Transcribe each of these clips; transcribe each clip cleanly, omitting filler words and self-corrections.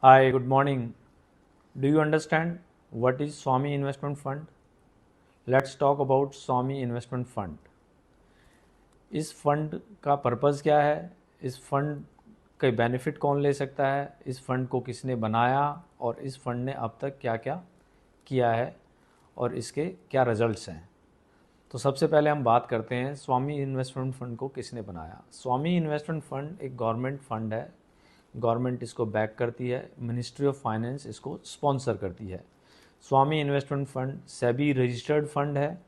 Hi, good morning. Do you understand what is Swami Investment Fund? Let's talk about Swami Investment Fund. इस fund का purpose क्या है? इस fund के benefit कौन ले सकता है? इस फंड को किसने बनाया और इस फंड ने अब तक क्या क्या किया है और इसके क्या रिजल्ट्स हैं? तो सबसे पहले हम बात करते हैं स्वामी इन्वेस्टमेंट फ़ंड को किसने बनाया। स्वामी इन्वेस्टमेंट फ़ंड एक गवर्नमेंट फ़ंड है। गवर्नमेंट इसको बैक करती है, मिनिस्ट्री ऑफ फाइनेंस इसको स्पॉन्सर करती है। Swami investment fund SEBI registered fund है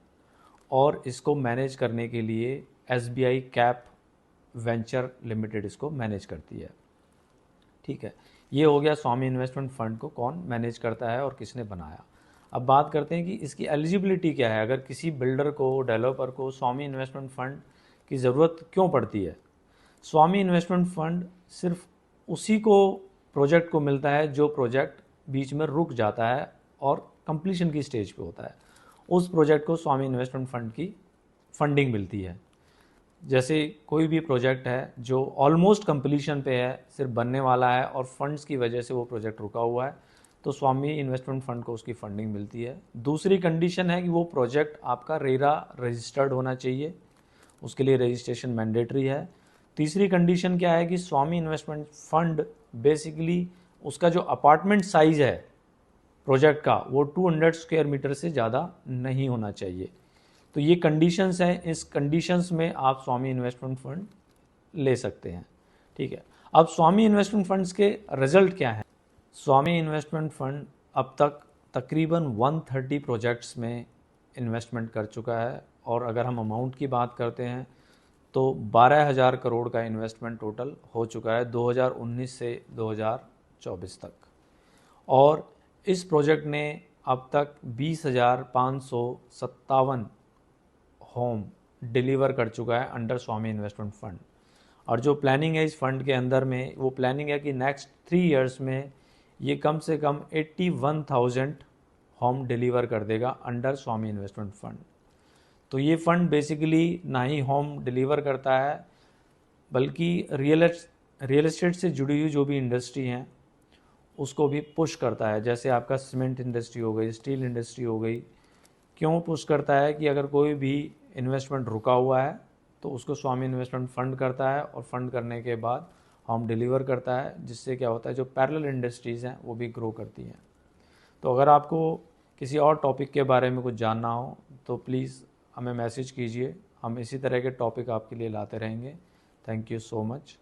और इसको मैनेज करने के लिए एसबीआई कैप वेंचर लिमिटेड इसको मैनेज करती है। ठीक है, ये हो गया स्वामी इन्वेस्टमेंट फ़ंड को कौन मैनेज करता है और किसने बनाया। अब बात करते हैं कि इसकी एलिजिबिलिटी क्या है। अगर किसी बिल्डर को, डेवलपर को स्वामी इन्वेस्टमेंट फ़ंड की ज़रूरत क्यों पड़ती है? स्वामी इन्वेस्टमेंट फ़ंड सिर्फ उसी को प्रोजेक्ट को मिलता है जो प्रोजेक्ट बीच में रुक जाता है और कंप्लीशन की स्टेज पे होता है। उस प्रोजेक्ट को स्वामी इन्वेस्टमेंट फ़ंड की फंडिंग मिलती है। जैसे कोई भी प्रोजेक्ट है जो ऑलमोस्ट कंप्लीशन पे है, सिर्फ बनने वाला है और फंड्स की वजह से वो प्रोजेक्ट रुका हुआ है, तो स्वामी इन्वेस्टमेंट फ़ंड को उसकी फंडिंग मिलती है। दूसरी कंडीशन है कि वो प्रोजेक्ट आपका रेरा रजिस्टर्ड होना चाहिए, उसके लिए रजिस्ट्रेशन मैंडेटरी है। तीसरी कंडीशन क्या है कि स्वामी इन्वेस्टमेंट फ़ंड बेसिकली उसका जो अपार्टमेंट साइज़ है प्रोजेक्ट का वो 200 स्क्वायर मीटर से ज़्यादा नहीं होना चाहिए। तो ये कंडीशंस हैं, इस कंडीशंस में आप स्वामी इन्वेस्टमेंट फ़ंड ले सकते हैं। ठीक है, अब स्वामी इन्वेस्टमेंट फंड्स के रिजल्ट क्या हैं? स्वामी इन्वेस्टमेंट फ़ंड अब तक तकरीबन 130 प्रोजेक्ट्स में इन्वेस्टमेंट कर चुका है और अगर हम अमाउंट की बात करते हैं तो 12,000 करोड़ का इन्वेस्टमेंट टोटल हो चुका है 2019 से 2024 तक। और इस प्रोजेक्ट ने अब तक 20,557 होम डिलीवर कर चुका है अंडर स्वामी इन्वेस्टमेंट फ़ंड। और जो प्लानिंग है इस फंड के अंदर में, वो प्लानिंग है कि नेक्स्ट 3 इयर्स में ये कम से कम 81,000 होम डिलीवर कर देगा अंडर स्वामी इन्वेस्टमेंट फ़ंड। तो ये फ़ंड बेसिकली ना ही होम डिलीवर करता है बल्कि रियल एस्टेट से जुड़ी हुई जो भी इंडस्ट्री हैं उसको भी पुश करता है। जैसे आपका सीमेंट इंडस्ट्री हो गई, स्टील इंडस्ट्री हो गई। क्यों पुश करता है कि अगर कोई भी इन्वेस्टमेंट रुका हुआ है तो उसको स्वामी इन्वेस्टमेंट फ़ंड करता है और फंड करने के बाद होम डिलीवर करता है, जिससे क्या होता है जो पैरेलल इंडस्ट्रीज़ हैं वो भी ग्रो करती हैं। तो अगर आपको किसी और टॉपिक के बारे में कुछ जानना हो तो प्लीज़ हमें मैसेज कीजिए, हम इसी तरह के टॉपिक आपके लिए लाते रहेंगे। Thank you so much.